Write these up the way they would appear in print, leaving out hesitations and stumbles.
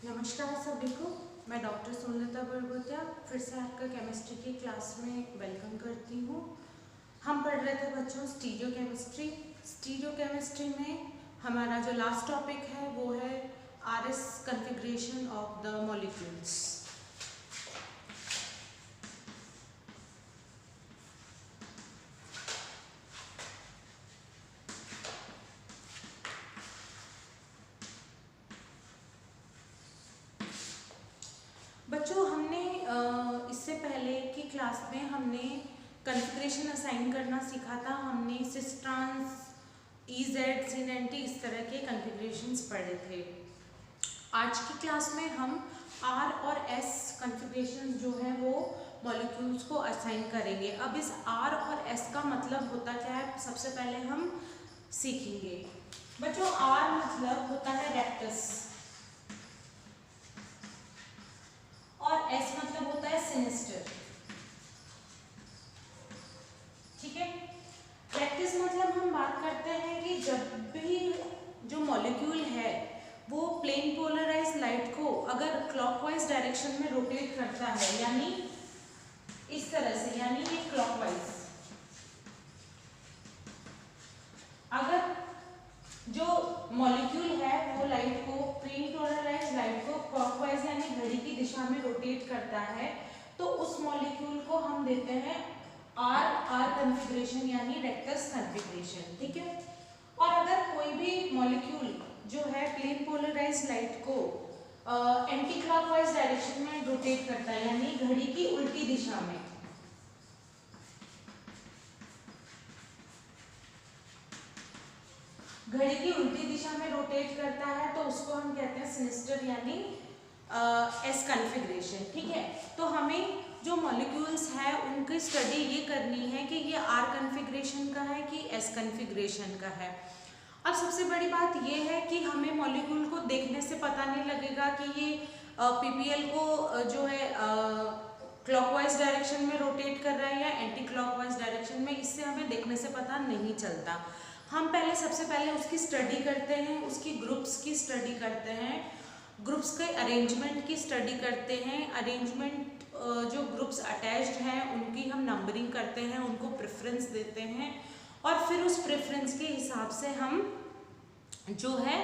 नमस्कार सभी को। मैं डॉक्टर सोनलता बरबोतिया फिर से आपका केमिस्ट्री की क्लास में वेलकम करती हूँ। हम पढ़ रहे थे बच्चों स्टीरियोकेमिस्ट्री। स्टीरियोकेमिस्ट्री में हमारा जो लास्ट टॉपिक है वो है RS configuration of the molecules. बच्चों हमने इससे पहले की क्लास में हमने कॉन्फ़िगरेशन असाइन करना सीखा था। हमने सिस ट्रांस EZ सिन इस तरह के कॉन्फ़िगरेशंस पढ़े थे। आज की क्लास में हम R और S कॉन्फ़िगरेशन जो है वो मॉलिक्यूल्स को असाइन करेंगे। अब इस R और S का मतलब होता क्या है सबसे पहले हम सीखेंगे। बच्चों R मतलब होता है रेक्टस और S मतलब होता है सिनिस्टर। ठीक है, रेक्टस मतलब हम बात करते हैं कि जब भी जो मॉलिक्यूल है वो प्लेन पोलराइज लाइट को अगर क्लॉकवाइज डायरेक्शन में रोटेट करता है, यानी इस तरह से, यानी ये क्लॉकवाइज, अगर जो मॉलिक्यूल है वो लाइट को प्लेन पोलराइज लाइट को क्लॉकवाइज यानी घड़ी की दिशा में रोटेट करता है, तो उस मॉलिक्यूल को हम देते हैं R कॉन्फ़िगरेशन यानी रेक्टस कॉन्फ़िगरेशन। ठीक है, और अगर कोई भी मॉलिक्यूल जो है प्लेन पोलराइज लाइट को एंटी क्लॉकवाइज डायरेक्शन में रोटेट करता है, यानी घड़ी की उल्टी दिशा में, घड़ी की उल्टी दिशा में रोटेट करता है, तो उसको हम कहते हैं सिनिस्टर यानी S कॉन्फ़िगरेशन। ठीक है, तो हमें जो मॉलिक्यूल्स है उनकी स्टडी ये करनी है कि ये R कॉन्फ़िगरेशन का है कि S कॉन्फ़िगरेशन का है। अब सबसे बड़ी बात ये है कि हमें मॉलिक्यूल को देखने से पता नहीं लगेगा कि ये PPL को जो है क्लॉकवाइज डायरेक्शन में रोटेट कर रहा है या एंटी क्लॉकवाइज डायरेक्शन में, इससे हमें देखने से पता नहीं चलता। हम सबसे पहले उसकी स्टडी करते हैं, उसकी ग्रुप्स की स्टडी करते हैं, ग्रुप्स के अरेंजमेंट की स्टडी करते हैं। अरेंजमेंट जो ग्रुप्स अटैच्ड हैं उनकी हम नंबरिंग करते हैं, उनको प्रेफरेंस देते हैं, और फिर उस प्रेफरेंस के हिसाब से हम जो है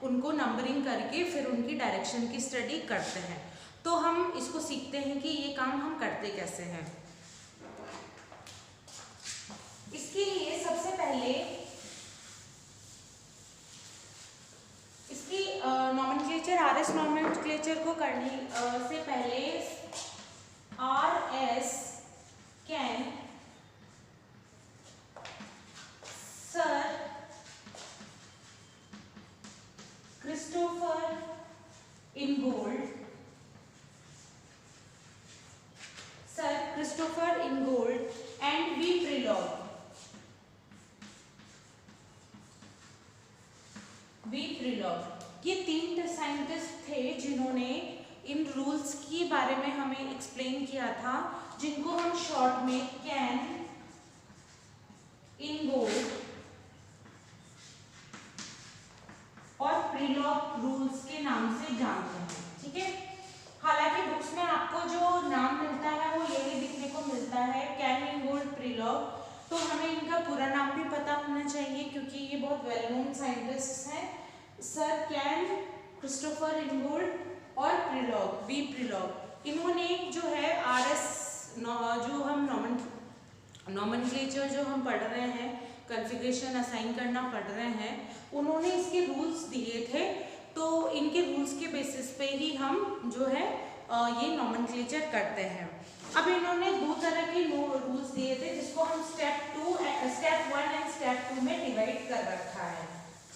उनको नंबरिंग करके फिर उनकी डायरेक्शन की स्टडी करते हैं। तो हम इसको सीखते हैं कि ये काम हम करते कैसे हैं। इसके लिए सबसे पहले इसकी नॉमेनक्लेचर RS नॉमेनक्लेचर को करने से पहले RS Cahn sir Christopher Ingold, sir Christopher Ingold and V Prelog, ये तीन साइंटिस्ट थे जिन्होंने इन रूल्स के बारे में हमें एक्सप्लेन किया था, जिनको हम शॉर्ट में कैन, इनगोल्ड और प्रिलॉग रूल्स के नाम से जानते हैं। ठीक है, हालांकि बुक्स में आपको जो नाम मिलता है वो यही दिखने को मिलता है, कैन, इनगोल्ड, प्रिलॉग। तो हमें इनका पूरा नाम भी पता होना चाहिए क्योंकि ये बहुत वेल नोन साइंटिस्ट हैं। सर कैन, क्रिस्टोफर इनगोल्ड और प्रिलॉग, V प्रिलॉग, इन्होंने जो है RS जो हम नॉमेनक्लेचर जो हम पढ़ रहे हैं, कॉन्फ़िगरेशन असाइन करना पढ़ रहे हैं, उन्होंने इसके रूल्स दिए थे। तो इनके रूल्स के बेसिस पे ही हम जो है ये नॉमेनक्लेचर करते हैं। अब इन्होंने दो तरह के रूल्स दिए थे जिसको हम स्टेप 1 एंड स्टेप 2 में डिवाइड कर रखा है।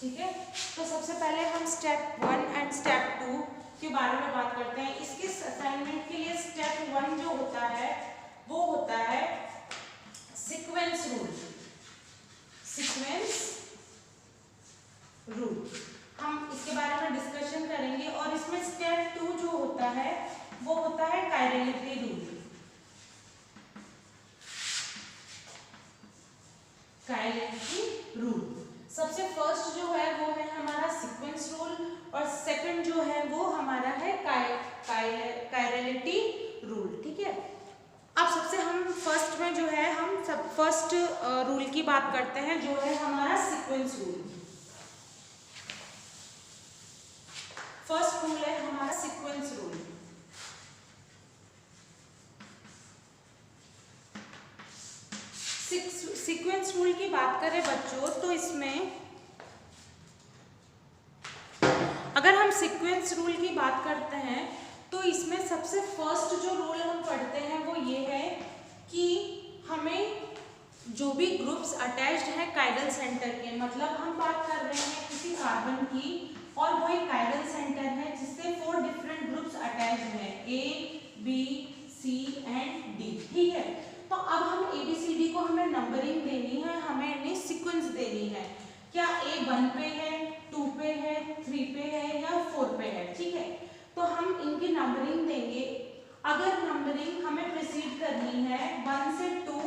ठीक है, तो सबसे पहले हम स्टेप 1 एंड स्टेप 2 के बारे में बात करते हैं। इसके असाइनमेंट के लिए स्टेप 1 जो होता है वो होता है सीक्वेंस रूल। सीक्वेंस रूल हम इसके बारे में डिस्कशन करेंगे, और इसमें स्टेप 2 जो होता है वो होता है कायरलिटी रूल। कायरलिटी रूल सबसे फर्स्ट जो है वो है हमारा सीक्वेंस रूल, और सेकंड जो है वो हमारा है सिमिलैरिटी रूल, ठीक है। अब सबसे हम फर्स्ट में जो है हम सब फर्स्ट रूल की बात करते हैं, जो है हमारा सीक्वेंस रूल। फर्स्ट रूल है हमारा सीक्वेंस रूल। सीक्वेंस रूल की बात करें बच्चों, तो इसमें अगर हम सीक्वेंस रूल की बात करते हैं तो इसमें सबसे फर्स्ट जो रूल हम पढ़ते हैं वो ये है कि हमें जो भी ग्रुप्स अटैच्ड है काइरल सेंटर के, मतलब हम बात कर रहे हैं किसी कार्बन की और वो एक काइरल सेंटर है जिससे 4 डिफरेंट ग्रुप्स अटैच्ड हैं, A, B, C and D, ठीक है। तो अब हम ABCD को हमें नंबरिंग देनी है, हमें इन्हें सीक्वेंस देनी है। क्या A 1 पे है, 2 पे है, 3 पे है या 4 पे है, ठीक है। तो हम इनकी नंबरिंग देंगे। अगर नंबरिंग हमें प्रोसीड करनी है 1 से 2,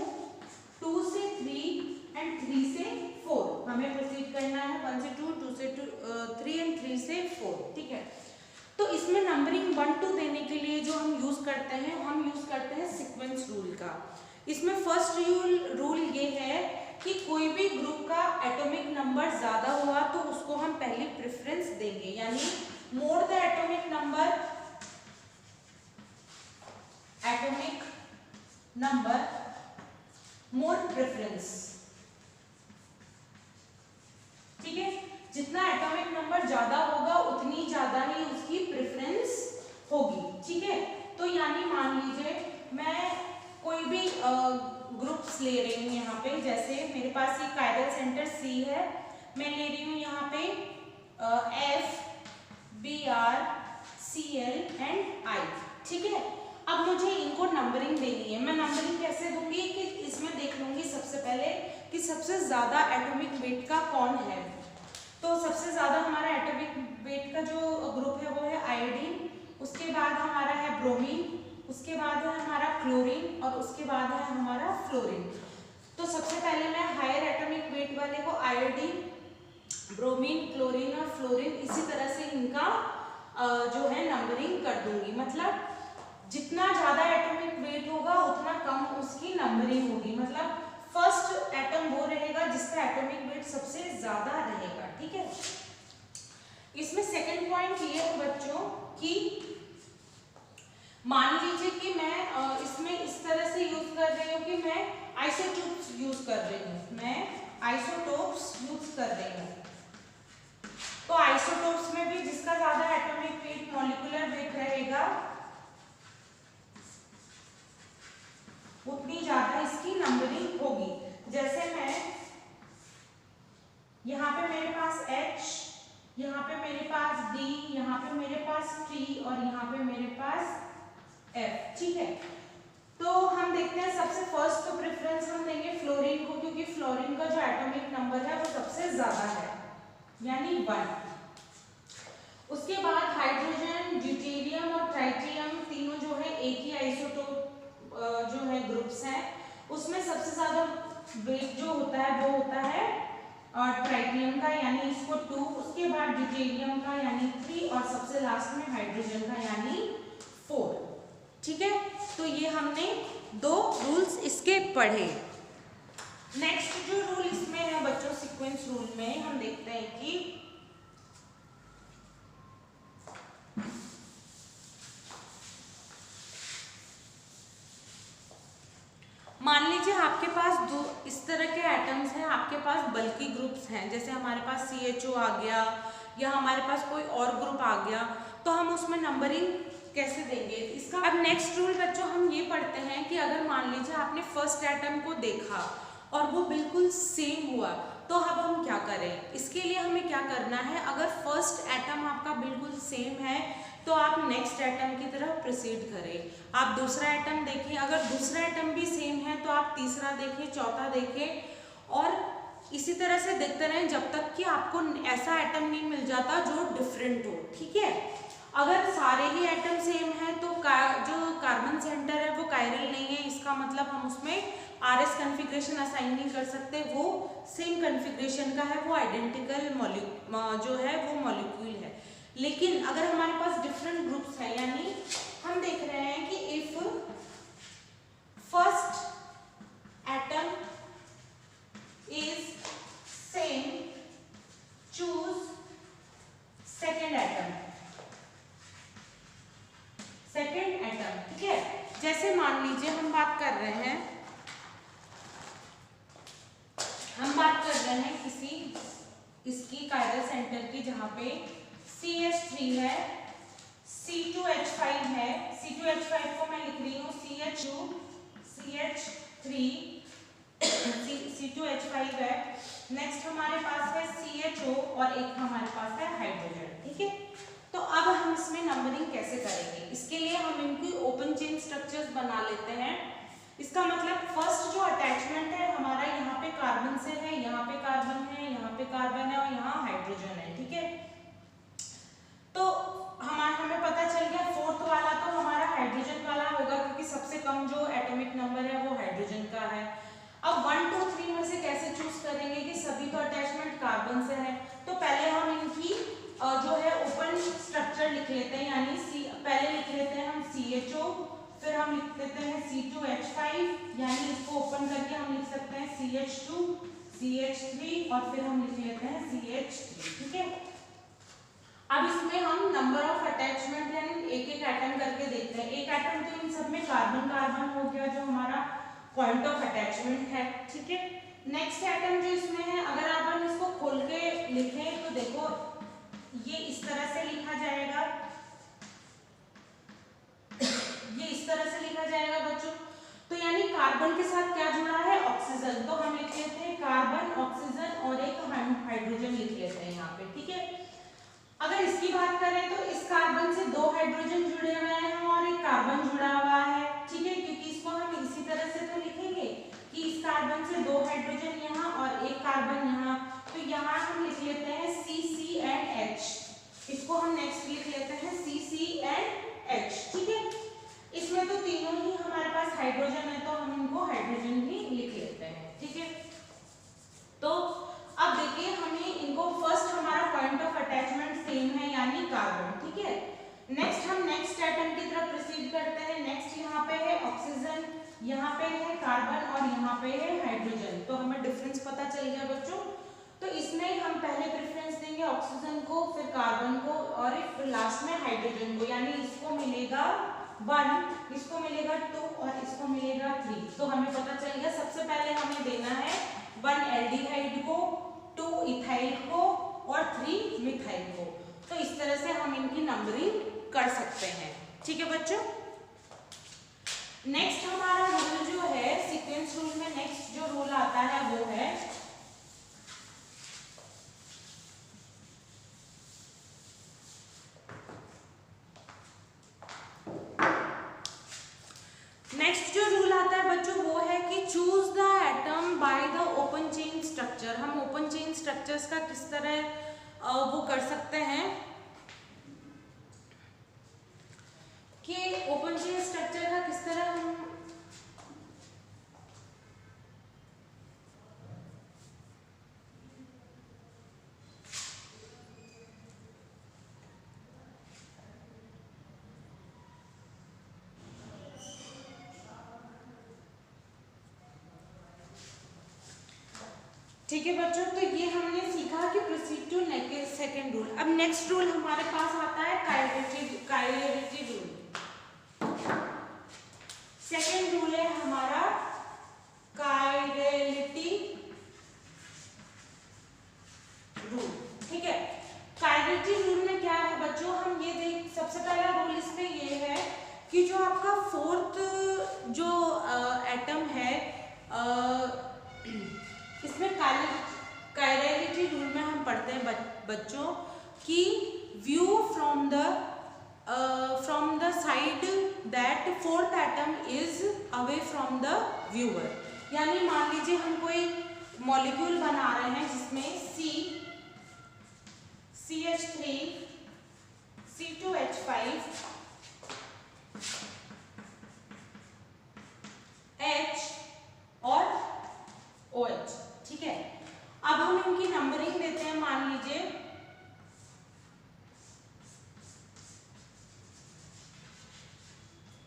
2 से 3 एंड 3 से 4, हमें प्रोसीड करना है 1 से 2, 2 से 3 एंड 3 से 4, ठीक है। तो इसमें नंबरिंग 1 2 देने के लिए जो हम यूज करते हैं, हम यूज करते हैं सीक्वेंस रूल का। इसमें फर्स्ट रूल ये है कि कोई भी ग्रुप का एटॉमिक नंबर ज्यादा हुआ तो उसको हम पहले प्रेफरेंस देंगे, यानी more the atomic number more preference, ठीक है। जितना एटॉमिक नंबर ज्यादा होगा उतनी ज्यादा ही उसकी प्रेफरेंस होगी, ठीक है। तो यानी मान लीजिए मैं कोई भी ग्रुप्स ले रही हूँ यहाँ पे, जैसे मेरे पास ये काइरल सेंटर C है, मैं ले रही हूँ यहाँ पे F, Br, Cl and I, ठीक है। अब मुझे इनको नंबरिंग देनी है। मैं नंबरिंग कैसे दूंगी कि इसमें देख लूंगी सबसे पहले कि सबसे ज्यादा एटॉमिक वेट का कौन है। तो सबसे ज्यादा हमारा एटॉमिक वेट का जो ग्रुप है वो है आयोडीन, उसके बाद हमारा है ब्रोमीन, उसके बाद है हमारा क्लोरीन और उसके बाद है हमारा फ्लोरीन। तो सबसे पहले मैं हायर एटॉमिक वेट वाले को आयोडीन, ब्रोमीन, क्लोरीन और फ्लोरीन इसी तरह से इनका जो है नंबरिंग कर दूंगी। मतलब जितना ज्यादा एटॉमिक वेट होगा उतना कम उसकी नंबरिंग होगी। मतलब फर्स्ट एटम वो रहेगा जिसका एटॉमिक वेट सबसे ज्यादा रहेगा, ठीक है। इसमें सेकंड पॉइंट ये है बच्चों कि मान लीजिए कि मैं इसमें इस तरह से यूज कर रही हूँ कि मैं आइसोटोप्स यूज कर रही हूँ, तो आइसोटोप्स में भी जिसका ज्यादा एटॉमिक वेट मॉलिक्यूलर वेट रहेगा उतनी ज्यादा इसकी नंबरिंग होगी। जैसे मैं यहाँ पे मेरे पास H, यहाँ पे मेरे पास D, यहाँ पे मेरे पास T और यहाँ पे मेरे पास F, ठीक है। तो हम देखते हैं सबसे फर्स्ट तो प्रेफरेंस हम देंगे फ्लोरीन को, क्योंकि फ्लोरीन का जो एटॉमिक नंबर है वो सबसे ज्यादा है, यानी 1। उसके बाद हाइड्रोजन, ड्यूटेरियम और ट्राइटियम तीनों जो है एक ही आइसोटोप जो है ग्रुप्स हैं, उसमें सबसे ज्यादा वेट जो होता है वो होता है ट्राइटियम का, यानी इसको 2, उसके बाद ड्यूटेरियम का यानी 3 और सबसे लास्ट में हाइड्रोजन का यानी 4, ठीक है। तो ये हमने 2 रूल्स इसके पढ़े। नेक्स्ट जो रूल इसमें है बच्चों सीक्वेंस रूल में, हम देखते हैं कि मान लीजिए आपके पास 2 इस तरह के एटम्स हैं, आपके पास बल्की ग्रुप्स हैं, जैसे हमारे पास CHO आ गया या हमारे पास कोई और ग्रुप आ गया, तो हम उसमें नंबरिंग कैसे देंगे इसका। अब नेक्स्ट रूल बच्चों हम ये पढ़ते हैं कि अगर मान लीजिए आपने फर्स्ट एटम को देखा और वो बिल्कुल सेम हुआ तो अब हम क्या करें। इसके लिए हमें क्या करना है, अगर फर्स्ट एटम आपका बिल्कुल सेम है तो आप नेक्स्ट एटम की तरफ प्रोसीड करें। आप दूसरा एटम देखिए, अगर दूसरा एटम भी सेम है तो आप तीसरा देखिए, चौथा देखिए और इसी तरह से देखते रहें जब तक कि आपको ऐसा एटम नहीं मिल जाता जो डिफरेंट हो, ठीक है। अगर सारे ही एटम सेम है तो जो कार्बन सेंटर है वो कायरल नहीं है, इसका मतलब हम उसमें RS कन्फिग्रेशन असाइन नहीं कर सकते, वो सेम कन्फिग्रेशन का है, वो आइडेंटिकल जो है वो मॉलिक्यूल है। लेकिन अगर हमारे पास डिफरेंट ग्रुप्स हैं, यानी हम देख रहे हैं जैसे मान लीजिए हम बात कर रहे हैं किसी इसकी कायरल सेंटर की, जहाँ पे CH3 है, C2H5 है, C2H5 को मैं लिख रही हूँ CH3 C2H5 है। नेक्स्ट हमारे पास है CHO और एक हमारे पास है हाइड्रोजन। ठीक है, तो अब हम इसमें नंबरिंग कैसे करेंगे, इसके लिए हम इनकी ओपन चेन स्ट्रक्चर्स बना लेते हैं। इसका मतलब फर्स्ट जो अटैचमेंट है हमारा यहाँ पे कार्बन से है, यहाँ पे कार्बन है, यहाँ पे कार्बन है और यहाँ हाइड्रोजन है। ठीक है, तो हमें पता चल गया फोर्थ वाला तो हमारा हाइड्रोजन वाला होगा, क्योंकि सबसे कम जो एटॉमिक नंबर है वो हाइड्रोजन का है। अब 1 2 3 में से कैसे चूज करेंगे कि सभी तो अटैचमेंट कार्बन से है, तो पहले हम इनकी जो है ओपन स्ट्रक्चर लिख लेते हैं, यानी पहले लिख लेते हैं हम CHO, फिर हम लिख देते हैं C2H5, यानी इसको ओपन करके हम लिख सकते हैं CH2 CH3 और फिर हम लिख लेते हैं CH3। ठीक है, अब इसमें हम नंबर ऑफ अटैचमेंट यानी एक एक एटम करके देखते हैं। एक एटम तो इन सब में कार्बन कार्बन हो गया जो हमारा पॉइंट ऑफ अटैचमेंट है। ठीक है, नेक्स्ट एटम जो इसमें है, अगर आप इसको खोल के लिखें तो देखो ये इस तरह से लिखा जाएगा, ये इस तरह से लिखा जाएगा बच्चों। तो यानी कार्बन के साथ क्या जुड़ा है, ऑक्सीजन, तो हम लिख लेते हैं कार्बन ऑक्सीजन और एक हाइड्रोजन लिख लेते हैं यहाँ पे। ठीक है, अगर इसकी बात करें तो इस कार्बन से 2 हाइड्रोजन जुड़े हुए हैं और एक कार्बन जुड़ा हुआ है। ठीक है, क्योंकि इसको हम इसी तरह से तो लिखेंगे कि इस कार्बन से 2 हाइड्रोजन यहाँ और एक कार्बन यहाँ, तो यहाँ हम लिख लेते हैं CC and H। इसको हम नेक्स्ट लिख लेते हैं CC and H। ठीक है, इसमें तो तीनों ही हमारे पास हाइड्रोजन है, तो हम इनको हाइड्रोजन ही लिख लेते हैं। ठीक है, तो अब देखिए हमें इनको फर्स्ट हमारा पॉइंट ऑफ अटैचमेंट सेम है यानी कार्बन। ठीक है, नेक्स्ट हम नेक्स्ट एटम की तरफ प्रोसीड करते हैं। नेक्स्ट यहाँ पे है ऑक्सीजन, यहाँ पे है कार्बन और यहाँ पे है हाइड्रोजन, तो हमें डिफरेंस पता चल गया बच्चों। तो इसमें हम पहले प्रेफरेंस देंगे ऑक्सीजन को, फिर कार्बन को और फिर लास्ट में हाइड्रोजन को, यानी इसको मिलेगा 1, इसको मिलेगा 2 और इसको मिलेगा 3। तो हमें पता चल गया सबसे पहले हमें देना है 1 एल्डिहाइड को, 2 इथाइल को और 3 मिथाइल को। तो इस तरह से हम इनकी नंबरिंग कर सकते हैं। ठीक है बच्चों, नेक्स्ट हमारा रूल जो है सीक्वेंस रूल में नेक्स्ट जो रूल आता है वो है बच्चों वो है कि choose the atom by the open chain structure. हम ओपन चेन स्ट्रक्चर्स का किस तरह वो कर सकते हैं कि ओपन चेन स्ट्रक्चर का किस तरह हम ठीक है बच्चों, तो ये हमने सीखा कि प्रोसीड टू सेकंड रूल। अब नेक्स्ट रूल हमारे पास आता है कायरलिटी रूल। सेकंड रूल है हमारा कायरलिटी रूल। ठीक है, कायरलिटी रूल में क्या है बच्चों, हम ये देख सबसे पहला रूल इसमें ये है कि जो आपका फोर्थ जो एटम है इसमें कायरलिटी रूल में हम पढ़ते हैं बच्चों कि view from the side that fourth atom is away from the viewer. यानी मान लीजिए हम कोई मॉलिक्यूल बना रहे हैं जिसमें CH3 C2H5 H और OH। ठीक है, अब हम इनकी नंबरिंग देते हैं। मान लीजिए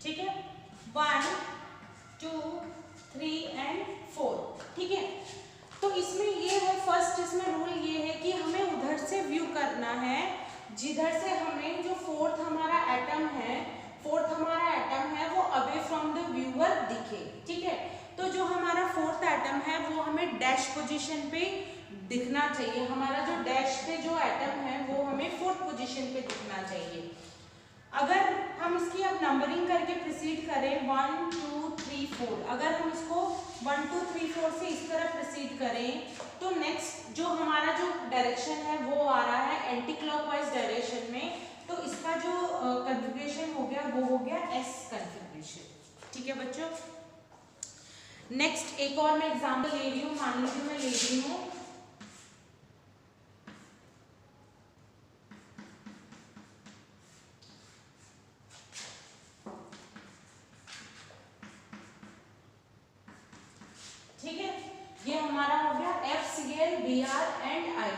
ठीक है 1 2 3 and 4। ठीक है, तो इसमें ये है फर्स्ट इसमें रूल ये है कि हमें उधर से व्यू करना है जिधर से हमें जो फोर्थ हमारा एटम है वो अवे फ्रॉम पोजीशन पे दिखना चाहिए, हमारा जो डैश पे जो एटम है वो हमें फोर्थ पोजीशन पे दिखना चाहिए। अगर हम इसकी अब नंबरिंग करके प्रोसीड करें 1 2 3 4, अगर हम इसको 1 2 3 4 से इस तरह प्रोसीड करें तो नेक्स्ट जो हमारा जो डायरेक्शन है वो आ रहा है एंटी क्लॉकवाइज डायरेक्शन में, तो इसका जो कॉन्फ़िगरेशन हो गया वो हो गया एस कॉन्फ़िगरेशन। ठीक है बच्चों, नेक्स्ट एक और मैं एग्जांपल ले रही हूँ, मान लीजिए मैं ले रही हूँ ठीक है, ये हमारा हो गया FCl Br एंड I।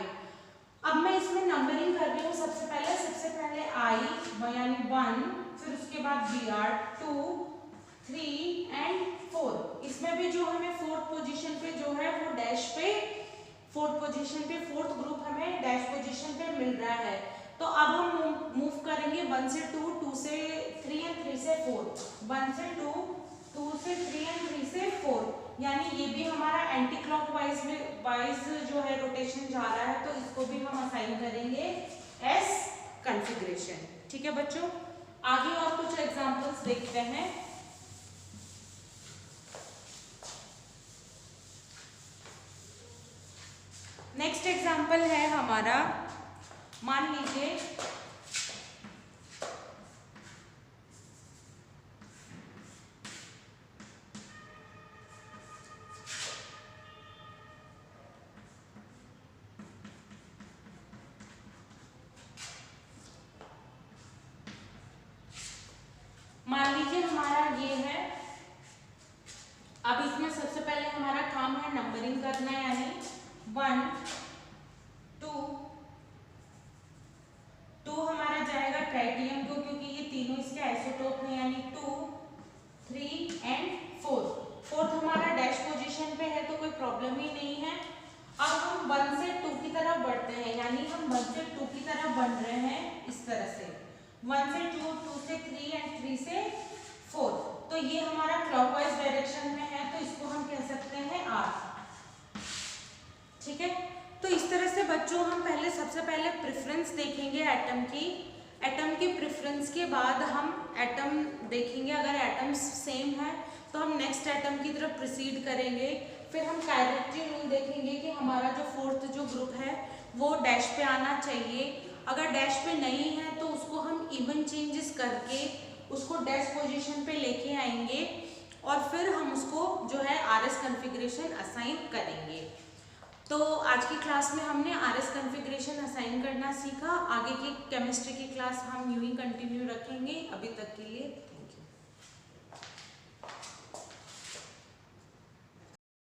अब मैं इसमें नंबरिंग कर रही हूँ, सबसे पहले I यानी 1, फिर उसके बाद Br 2 3 एंड 4। इसमें भी जो हमें फोर्थ पोजीशन पे जो है वो डैश पे फोर्थ पोजीशन पे फोर्थ ग्रुप हमें डैश पोजीशन पे मिल रहा है। तो अब हम मूव करेंगे 1 से 2, 2 से 3 एंड 3 से 4, 1 से 2, 2 से 3 एंड 3 से 4, यानी ये भी हमारा एंटी क्लॉकवाइज में वाइज जो है रोटेशन जा रहा है, तो इसको भी हम असाइन करेंगे एस कॉन्फ़िगरेशन। ठीक है बच्चों, आगे और कुछ एग्जांपल्स देखते हैं। नेक्स्ट एग्जांपल है हमारा, मान लीजिए हमारा ये है, अब इसमें सबसे पहले हमारा काम है नंबरिंग करना, यानी 1 2 हमारा जाएगा ट्राइटियम को, क्योंकि ये तीनों इसके आइसोटोप हैं, यानी 2 3 एंड 4। फोर्थ हमारा डैश पोजीशन पे है तो कोई प्रॉब्लम ही नहीं है। अब हम 1 से 2 की तरफ बढ़ते हैं, यानी हम 1 से 2 की तरफ बढ़ रहे हैं इस तरह से, 1 से 2, 2 से 3 एंड 3 से 4। तो ये हमारा क्लॉकवाइज डायरेक्शन में है, तो इसको हम कह सकते हैं R। ठीक है, तो इस तरह से बच्चों हम सबसे पहले प्रेफरेंस देखेंगे एटम की प्रेफरेंस के बाद हम एटम देखेंगे, अगर एटम्स सेम है तो हम नेक्स्ट एटम की तरफ प्रोसीड करेंगे। फिर हम कायरेक्टरी रूल देखेंगे कि हमारा जो फोर्थ जो ग्रुप है वो डैश पे आना चाहिए, अगर डैश पे नहीं है तो उसको हम इवन चेंजेस करके उसको डैश पोजीशन पे लेके आएंगे और फिर हम उसको जो है RS कॉन्फ़िगरेशन असाइन करेंगे। तो आज की क्लास में हमने RS कॉन्फ़िगरेशन असाइन करना सीखा, आगे की केमिस्ट्री की क्लास हम यूं ही कंटिन्यू रखेंगे। अभी तक के लिए